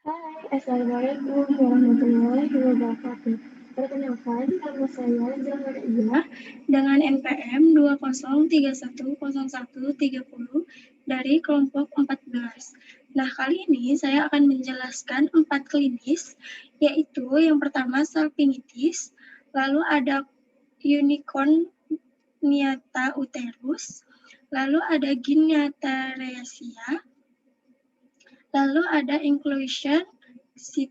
Hai, Assalamualaikum warahmatullahi wabarakatuh. Perkenalkan, nama saya Zahra dengan NPM 203101330 dari kelompok 14. Nah, kali ini saya akan menjelaskan 4 klinis, yaitu yang pertama salpingitis, lalu ada unicorn niata uterus, lalu ada giniataresia, lalu ada inclusion sit.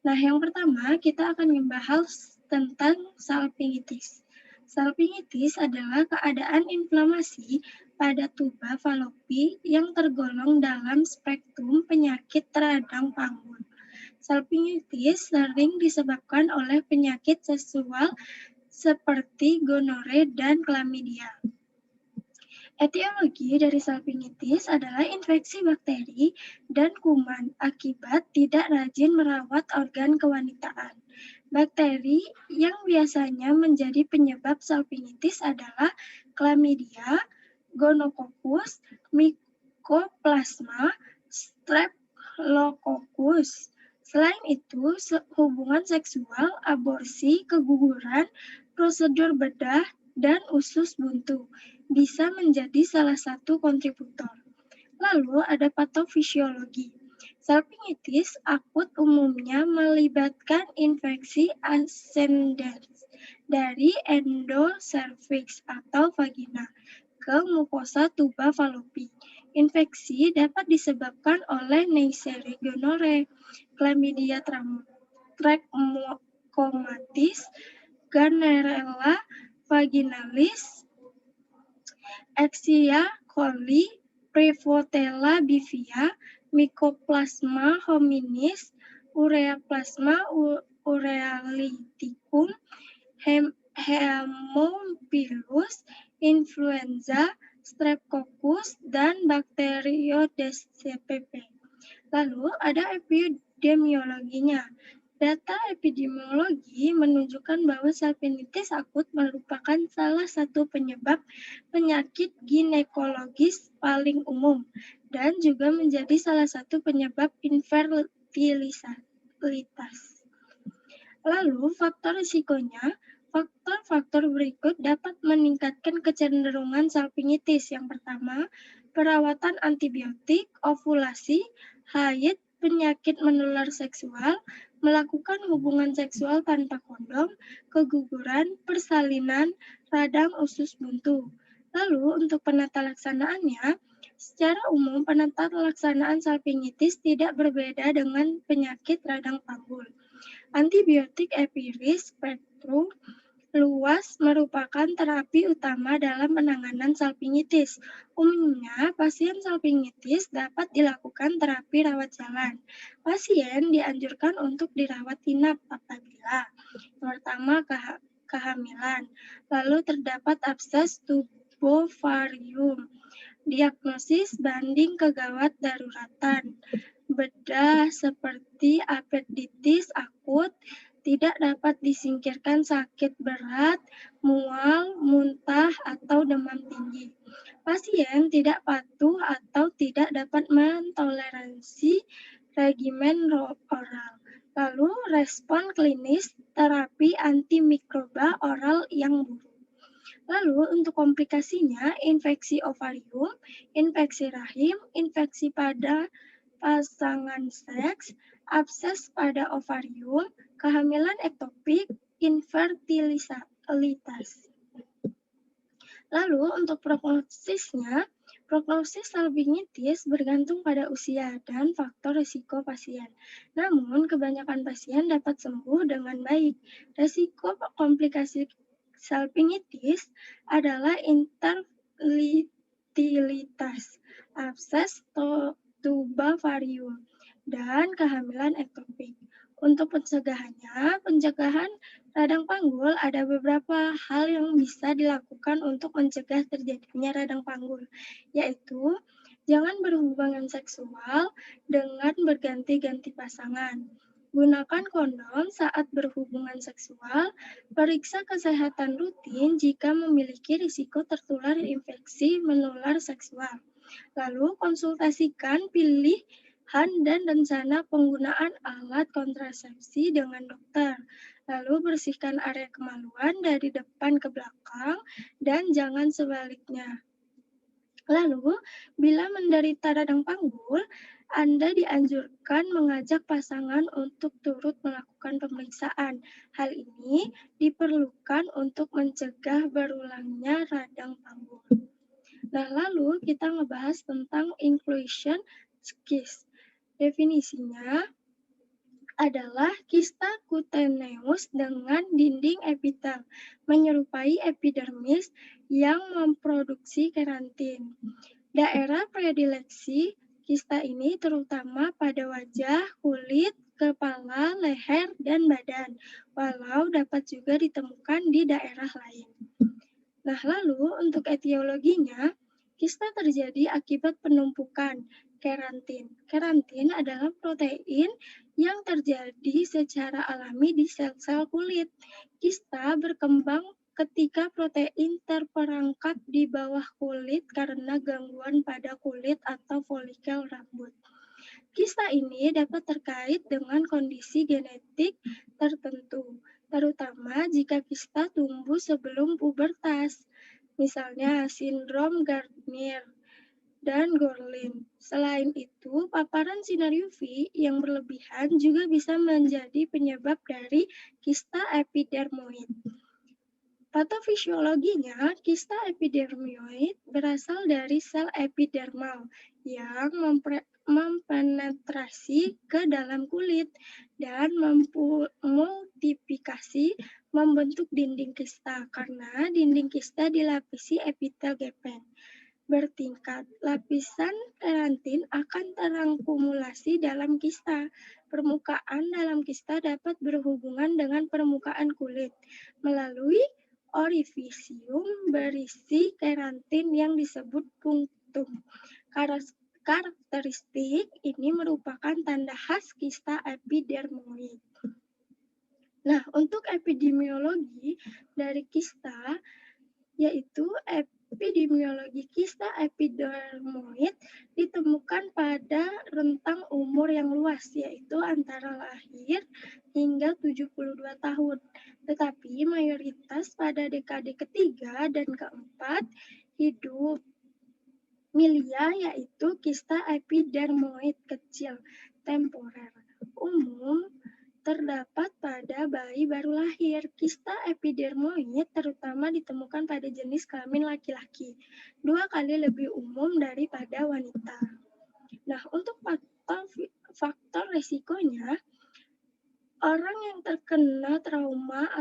Nah, yang pertama kita akan membahas tentang salpingitis. Salpingitis adalah keadaan inflamasi pada tuba falopi yang tergolong dalam spektrum penyakit radang panggul. Salpingitis sering disebabkan oleh penyakit seksual seperti gonore dan klamidia. Etiologi dari salpingitis adalah infeksi bakteri dan kuman akibat tidak rajin merawat organ kewanitaan. Bakteri yang biasanya menjadi penyebab salpingitis adalah Chlamydia, Gonococcus, Mycoplasma, Streptococcus. Selain itu, hubungan seksual, aborsi, keguguran, prosedur bedah, dan usus buntu bisa menjadi salah satu kontributor. Lalu ada patofisiologi. Salpingitis akut umumnya melibatkan infeksi ascendens dari endocervix atau vagina ke mukosa tuba falopi. Infeksi dapat disebabkan oleh Neisseria gonorrhoeae, Chlamydia trachomatis, Gannerella vaginalis, Escherichia coli, Prevotella bivia, Mycoplasma hominis, Ureaplasma urealyticum, Haemophilus influenza, Streptococcus, dan Bacteroides cpp. Lalu ada epidemiologinya. Data epidemiologi menunjukkan bahwa salpingitis akut merupakan salah satu penyebab penyakit ginekologis paling umum dan juga menjadi salah satu penyebab infertilitas. Lalu faktor risikonya, faktor-faktor berikut dapat meningkatkan kecenderungan salpingitis. Yang pertama, perawatan antibiotik, ovulasi, haid, penyakit menular seksual, melakukan hubungan seksual tanpa kondom, keguguran, persalinan, radang usus buntu. Lalu untuk penata laksanaannya, secara umum penata laksanaan salpingitis tidak berbeda dengan penyakit radang panggul. Antibiotik epiris spektrum luas merupakan terapi utama dalam penanganan salpingitis. Umumnya, pasien salpingitis dapat dilakukan terapi rawat jalan. Pasien dianjurkan untuk dirawat inap apabila pertama kehamilan, lalu terdapat abses tubovarium, diagnosis banding kegawat daruratan, bedah seperti appendicitis akut, tidak dapat disingkirkan sakit berat, mual, muntah, atau demam tinggi. Pasien tidak patuh atau tidak dapat mentoleransi regimen oral. Lalu respon klinis terapi antimikroba oral yang buruk. Lalu untuk komplikasinya, infeksi ovarium, infeksi rahim, infeksi pada pasangan seks, abses pada ovarium, kehamilan ektopik, infertilitas. Lalu untuk prognosisnya, prognosis salpingitis bergantung pada usia dan faktor risiko pasien. Namun, kebanyakan pasien dapat sembuh dengan baik. Risiko komplikasi salpingitis adalah infertilitas, abses tubovarium, dan kehamilan ektopik. Untuk pencegahan radang panggul ada beberapa hal yang bisa dilakukan untuk mencegah terjadinya radang panggul, yaitu jangan berhubungan seksual dengan berganti-ganti pasangan. Gunakan kondom saat berhubungan seksual, periksa kesehatan rutin jika memiliki risiko tertular infeksi menular seksual. Lalu konsultasikan pilih dan rencana penggunaan alat kontrasepsi dengan dokter. Lalu bersihkan area kemaluan dari depan ke belakang dan jangan sebaliknya. Lalu, bila menderita radang panggul, Anda dianjurkan mengajak pasangan untuk turut melakukan pemeriksaan. Hal ini diperlukan untuk mencegah berulangnya radang panggul. Nah, lalu kita ngebahas tentang inclusion cyst. Definisinya adalah kista kuteneus dengan dinding epitel, menyerupai epidermis yang memproduksi keratin. Daerah predileksi kista ini terutama pada wajah, kulit, kepala, leher, dan badan, walau dapat juga ditemukan di daerah lain. Nah, lalu untuk etiologinya, kista terjadi akibat penumpukan keratin. Keratin adalah protein yang terjadi secara alami di sel-sel kulit. Kista berkembang ketika protein terperangkap di bawah kulit karena gangguan pada kulit atau folikel rambut. Kista ini dapat terkait dengan kondisi genetik tertentu, terutama jika kista tumbuh sebelum pubertas, misalnya sindrom Gardner dan Gorlin. Selain itu, paparan sinar UV yang berlebihan juga bisa menjadi penyebab dari kista epidermoid. Patofisiologinya, kista epidermoid berasal dari sel epidermal yang mempenetrasi ke dalam kulit dan memultiplikasi membentuk dinding kista karena dinding kista dilapisi epitel gepeng bertingkat. Lapisan keratin akan terakumulasi dalam kista. Permukaan dalam kista dapat berhubungan dengan permukaan kulit melalui orifisium berisi keratin yang disebut punctum. Karakteristik ini merupakan tanda khas kista epidermoid. Nah, untuk epidemiologi dari kista, yaitu epidemiologi kista epidermoid ditemukan pada rentang umur yang luas, yaitu antara lahir hingga 72 tahun. Tetapi mayoritas pada dekade ketiga dan keempat hidup. Milia yaitu kista epidermoid kecil temporer. Umum terdapat pada bayi baru lahir. Kista epidermoid terutama ditemukan pada jenis kelamin laki-laki, 2 kali lebih umum daripada wanita. Nah, untuk faktor resikonya, orang yang terkena trauma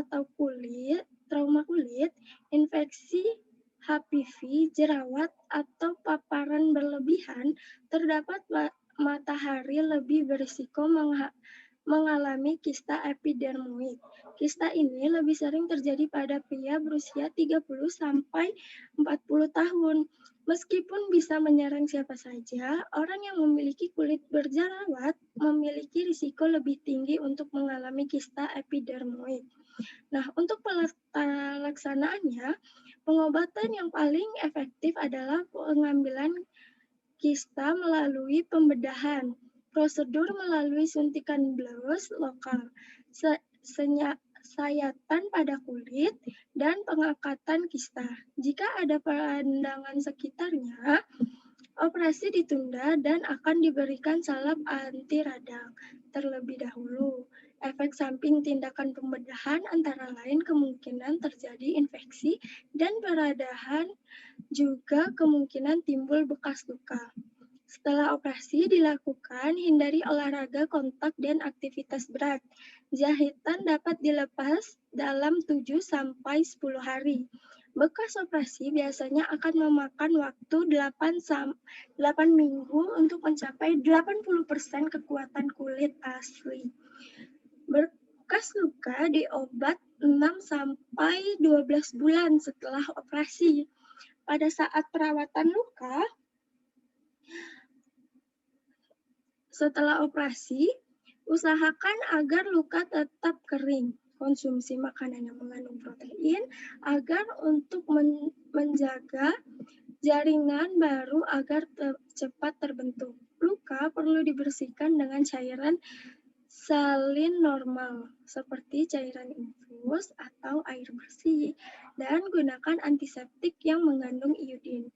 kulit, infeksi HPV, jerawat, atau paparan berlebihan, terdapat matahari lebih berisiko mengalami kista epidermoid. Kista ini lebih sering terjadi pada pria berusia 30 sampai 40 tahun. Meskipun bisa menyerang siapa saja, orang yang memiliki kulit berjerawat memiliki risiko lebih tinggi untuk mengalami kista epidermoid. Nah, untuk pelaksanaannya, pengobatan yang paling efektif adalah pengambilan kista melalui pembedahan. Prosedur melalui suntikan blus lokal, sayatan pada kulit, dan pengangkatan kista. Jika ada pandangan sekitarnya, operasi ditunda dan akan diberikan salep anti radang terlebih dahulu. Efek samping tindakan pembedahan antara lain kemungkinan terjadi infeksi dan perdarahan, juga kemungkinan timbul bekas luka. Setelah operasi dilakukan, hindari olahraga kontak dan aktivitas berat. Jahitan dapat dilepas dalam 7 sampai 10 hari. Bekas operasi biasanya akan memakan waktu 8 minggu untuk mencapai 80% kekuatan kulit asli. Bekas luka diobat 6 sampai 12 bulan setelah operasi. Pada saat perawatan luka, setelah operasi, usahakan agar luka tetap kering. Konsumsi makanan yang mengandung protein agar untuk menjaga jaringan baru agar cepat terbentuk. Luka maka perlu dibersihkan dengan cairan salin normal seperti cairan infus atau air bersih dan gunakan antiseptik yang mengandung iodin.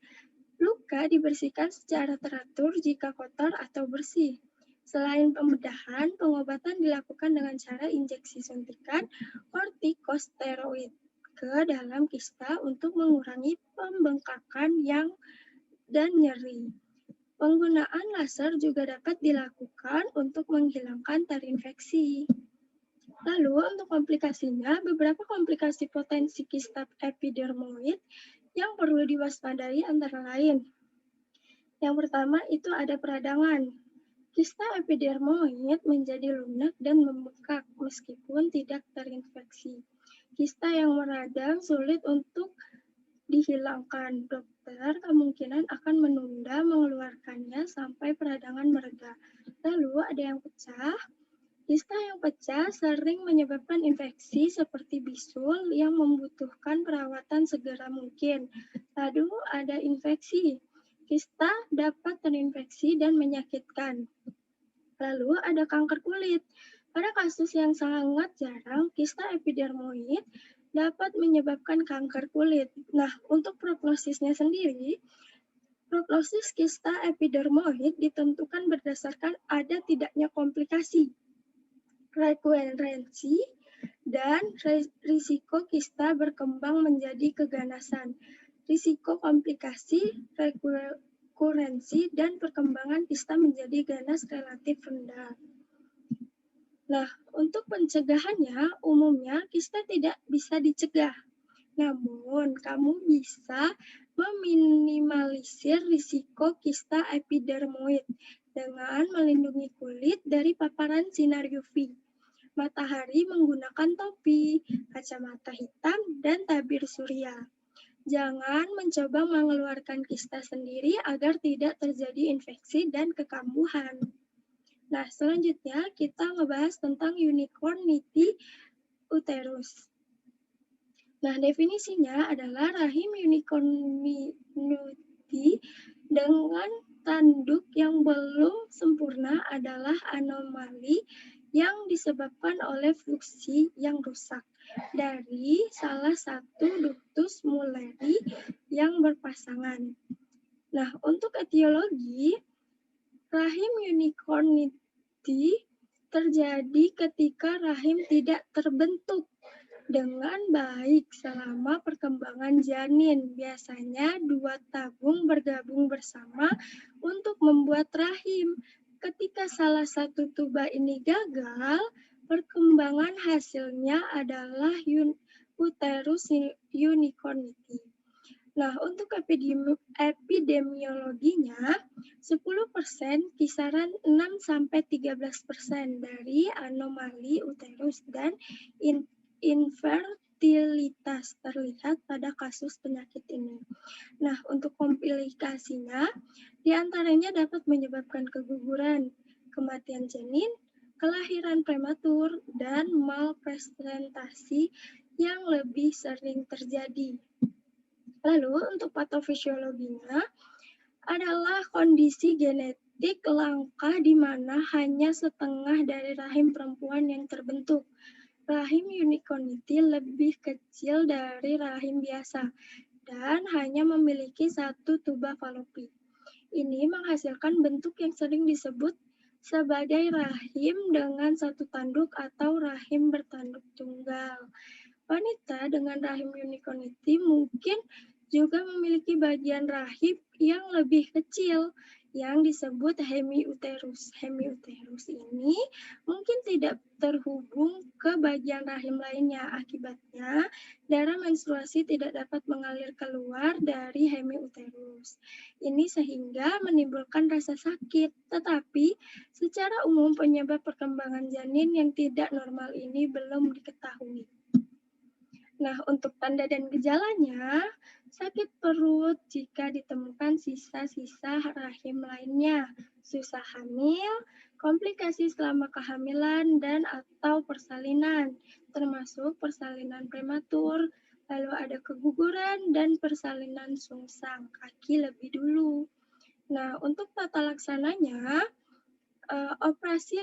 Luka dibersihkan secara teratur jika kotor atau bersih. Selain pembedahan, pengobatan dilakukan dengan cara injeksi suntikan kortikosteroid ke dalam kista untuk mengurangi pembengkakan dan nyeri. Penggunaan laser juga dapat dilakukan untuk menghilangkan terinfeksi. Lalu untuk komplikasinya, beberapa komplikasi potensi kista epidermoid yang perlu diwaspadai antara lain. Yang pertama itu ada peradangan. Kista epidermoid menjadi lunak dan membengkak meskipun tidak terinfeksi. Kista yang meradang sulit untuk dihilangkan. Dokter kemungkinan akan menunda mengeluarkannya sampai peradangan mereda. Lalu ada yang pecah. Kista yang pecah sering menyebabkan infeksi seperti bisul yang membutuhkan perawatan segera mungkin. Lalu ada infeksi. Kista dapat terinfeksi dan menyakitkan. Lalu ada kanker kulit. Pada kasus yang sangat jarang, kista epidermoid dapat menyebabkan kanker kulit. Nah, untuk prognosisnya sendiri, prognosis kista epidermoid ditentukan berdasarkan ada tidaknya komplikasi, rekurensi, dan risiko kista berkembang menjadi keganasan. Risiko komplikasi, rekurensi, dan perkembangan kista menjadi ganas relatif rendah. Nah, untuk pencegahannya, umumnya kista tidak bisa dicegah. Namun, kamu bisa meminimalisir risiko kista epidermoid dengan melindungi kulit dari paparan sinar UV, matahari menggunakan topi, kacamata hitam, dan tabir surya. Jangan mencoba mengeluarkan kista sendiri agar tidak terjadi infeksi dan kekambuhan. Nah, selanjutnya kita ngebahas tentang unicornity uterus. Nah, definisinya adalah rahim unicornity dengan tanduk yang belum sempurna adalah anomali yang disebabkan oleh fungsi yang rusak dari salah satu ductus muleri yang berpasangan. Nah, untuk etiologi, rahim unicornity terjadi ketika rahim tidak terbentuk dengan baik selama perkembangan janin. Biasanya dua tabung bergabung bersama untuk membuat rahim. Ketika salah satu tuba ini gagal, perkembangan hasilnya adalah uterus unicornity. Nah, untuk epidemiologinya, 10%, kisaran 6-13% dari anomali uterus dan infertilitas terlihat pada kasus penyakit ini. Nah, untuk komplikasinya, diantaranya dapat menyebabkan keguguran, kematian janin, kelahiran prematur, dan malpresentasi yang lebih sering terjadi. Lalu, untuk patofisiologinya adalah kondisi genetik langka di mana hanya setengah dari rahim perempuan yang terbentuk. Rahim unicornity lebih kecil dari rahim biasa dan hanya memiliki satu tuba falopi. Ini menghasilkan bentuk yang sering disebut sebagai rahim dengan satu tanduk atau rahim bertanduk tunggal. Wanita dengan rahim unicornity mungkin juga memiliki bagian rahim yang lebih kecil yang disebut hemiuterus. Hemiuterus ini mungkin tidak terhubung ke bagian rahim lainnya. Akibatnya, darah menstruasi tidak dapat mengalir keluar dari hemiuterus. Ini sehingga menimbulkan rasa sakit. Tetapi, secara umum penyebab perkembangan janin yang tidak normal ini belum diketahui. Nah, untuk tanda dan gejalanya, sakit perut jika ditemukan sisa-sisa rahim lainnya, susah hamil, komplikasi selama kehamilan dan atau persalinan, termasuk persalinan prematur, lalu ada keguguran dan persalinan sungsang kaki lebih dulu. Nah, untuk tata laksananya, operasi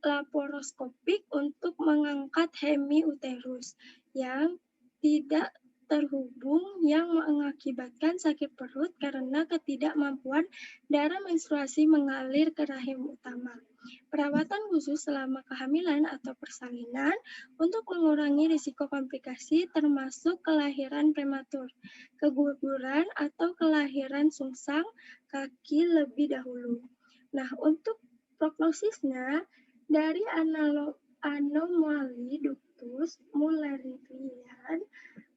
laparoskopik untuk mengangkat hemiuterus yang tidak terhubung yang mengakibatkan sakit perut karena ketidakmampuan darah menstruasi mengalir ke rahim utama. Perawatan khusus selama kehamilan atau persalinan untuk mengurangi risiko komplikasi termasuk kelahiran prematur, keguguran atau kelahiran sungsang kaki lebih dahulu. Nah, untuk prognosisnya dari anomali ductus Mullerian,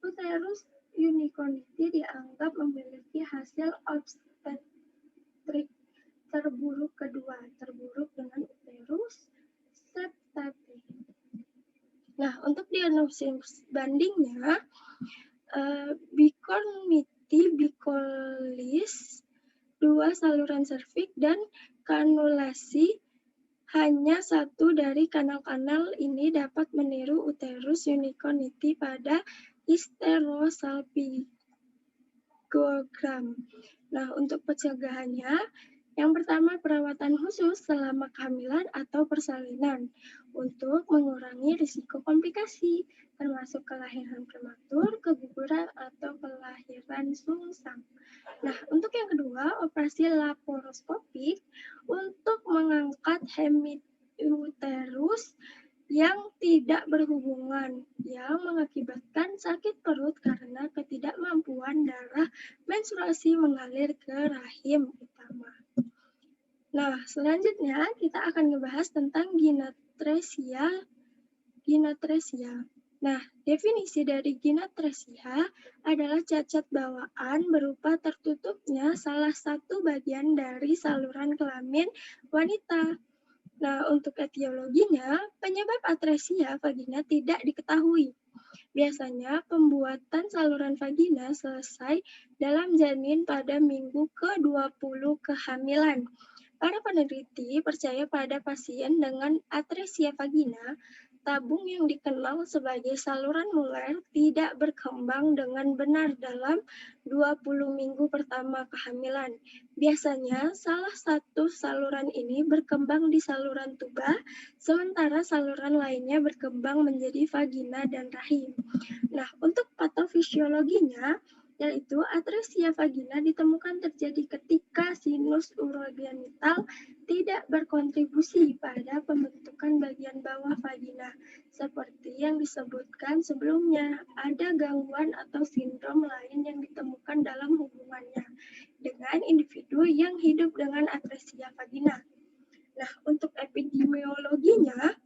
uterus unicornity dianggap memiliki hasil obstetrik terburuk kedua, terburuk dengan uterus septate. Nah, untuk diagnosis bandingnya, bicornity bicolis, 2 saluran serviks dan kanulasi hanya satu dari kanal-kanal ini dapat meniru uterus unicornity pada hysterosalpingogram. Nah, untuk pencegahannya, yang pertama perawatan khusus selama kehamilan atau persalinan untuk mengurangi risiko komplikasi, termasuk kelahiran prematur, keguguran, atau kelahiran sungsang. Nah, untuk yang kedua, operasi laparoskopik untuk mengangkat hemiuterus yang tidak berhubungan yang mengakibatkan sakit perut karena ketidakmampuan darah menstruasi mengalir ke rahim utama. Nah, selanjutnya kita akan membahas tentang ginatresia. Nah, definisi dari ginatresia adalah cacat bawaan berupa tertutupnya salah satu bagian dari saluran kelamin wanita. Nah, untuk etiologinya, penyebab atresia vagina tidak diketahui. Biasanya, pembuatan saluran vagina selesai dalam janin pada minggu ke-20 kehamilan. Para peneliti percaya pada pasien dengan atresia vagina, tabung yang dikenal sebagai saluran muller tidak berkembang dengan benar dalam 20 minggu pertama kehamilan. Biasanya, salah satu saluran ini berkembang di saluran tuba, sementara saluran lainnya berkembang menjadi vagina dan rahim. Nah, untuk patofisiologinya, yaitu atresia vagina ditemukan terjadi ketika sinus urogenital tidak berkontribusi pada pembentukan bagian bawah vagina. Seperti yang disebutkan sebelumnya, ada gangguan atau sindrom lain yang ditemukan dalam hubungannya dengan individu yang hidup dengan atresia vagina. Nah, untuk epidemiologinya,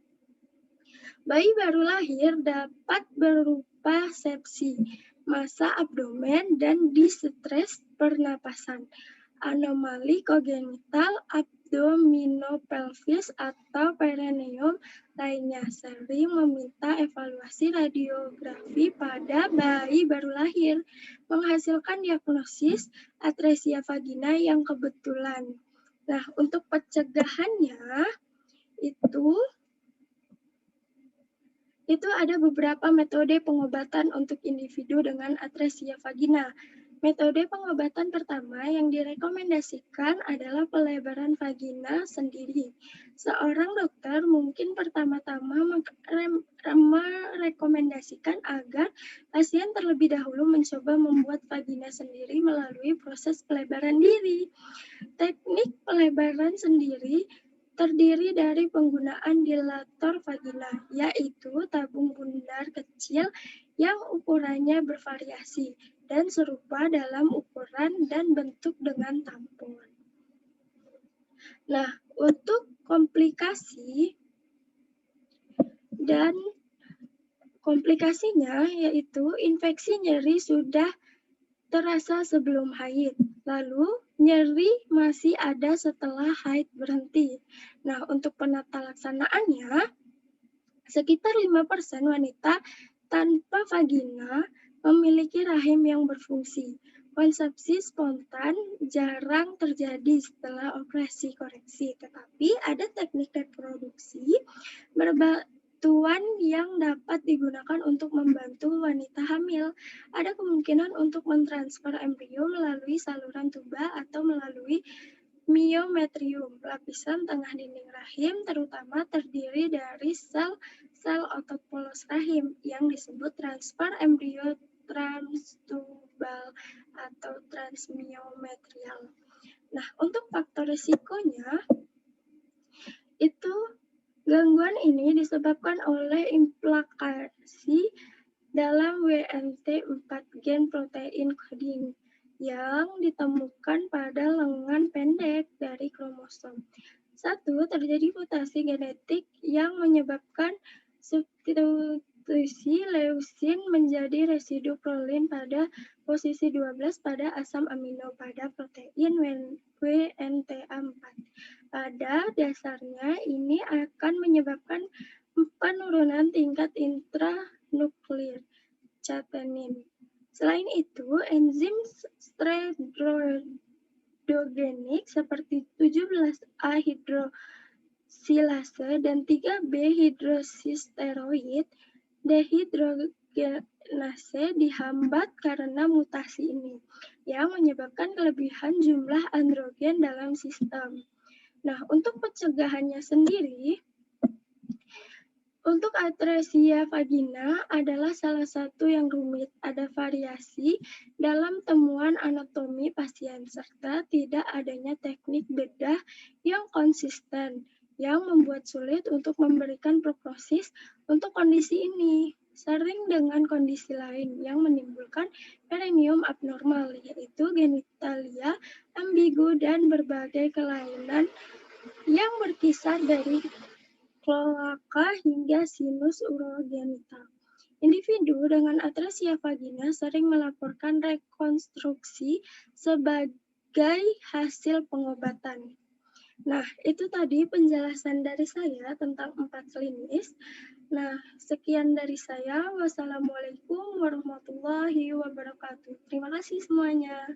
bayi baru lahir dapat berupa sepsi, massa abdomen, dan distres pernapasan, anomali kongenital abdominopelvis atau perineum lainnya. Sering meminta evaluasi radiografi pada bayi baru lahir, menghasilkan diagnosis atresia vagina yang kebetulan. Nah, untuk pencegahannya itu ada beberapa metode pengobatan untuk individu dengan atresia vagina. Metode pengobatan pertama yang direkomendasikan adalah pelebaran vagina sendiri. Seorang dokter mungkin pertama-tama merekomendasikan agar pasien terlebih dahulu mencoba membuat vagina sendiri melalui proses pelebaran diri. Teknik pelebaran sendiri terdiri dari penggunaan dilator vagina, yaitu tabung bundar kecil yang ukurannya bervariasi dan serupa dalam ukuran dan bentuk dengan tampon. Nah, untuk komplikasi dan komplikasinya yaitu infeksi nyeri sudah terasa sebelum haid, lalu nyeri masih ada setelah haid berhenti. Nah, untuk penata laksanaannya, sekitar 5% wanita tanpa vagina memiliki rahim yang berfungsi. Konsepsi spontan jarang terjadi setelah operasi koreksi, tetapi ada teknik reproduksi Tuan yang dapat digunakan untuk membantu wanita hamil. Ada kemungkinan untuk mentransfer embrio melalui saluran tuba atau melalui myometrium, lapisan tengah dinding rahim, terutama terdiri dari sel otot polos rahim yang disebut transfer embrio transtubal atau transmyometrial. Nah, untuk faktor risikonya, itu gangguan ini disebabkan oleh implikasi dalam WNT4 gen protein coding yang ditemukan pada lengan pendek dari kromosom. 1. Terjadi mutasi genetik yang menyebabkan substitusi leusin menjadi residu prolin pada posisi 12 pada asam amino pada protein WNTA4. Pada dasarnya, ini akan menyebabkan penurunan tingkat intranuklear catenin. Selain itu, enzim steroidogenik seperti 17A hidroksilase dan 3B hidroksisteroid dehidrogenase dihambat karena mutasi ini, yang menyebabkan kelebihan jumlah androgen dalam sistem. Nah, untuk pencegahannya sendiri, untuk atresia vagina adalah salah satu yang rumit. Ada variasi dalam temuan anatomi pasien, serta tidak adanya teknik bedah yang konsisten, yang membuat sulit untuk memberikan prognosis untuk kondisi ini. Sering dengan kondisi lain yang menimbulkan perineum abnormal, yaitu genitalia ambigu dan berbagai kelainan yang berkisar dari kloaka hingga sinus urogenital. Individu dengan atresia vagina sering melaporkan rekonstruksi sebagai hasil pengobatan. Nah, itu tadi penjelasan dari saya tentang 4 klinis. Nah, sekian dari saya. Wassalamualaikum warahmatullahi wabarakatuh. Terima kasih semuanya.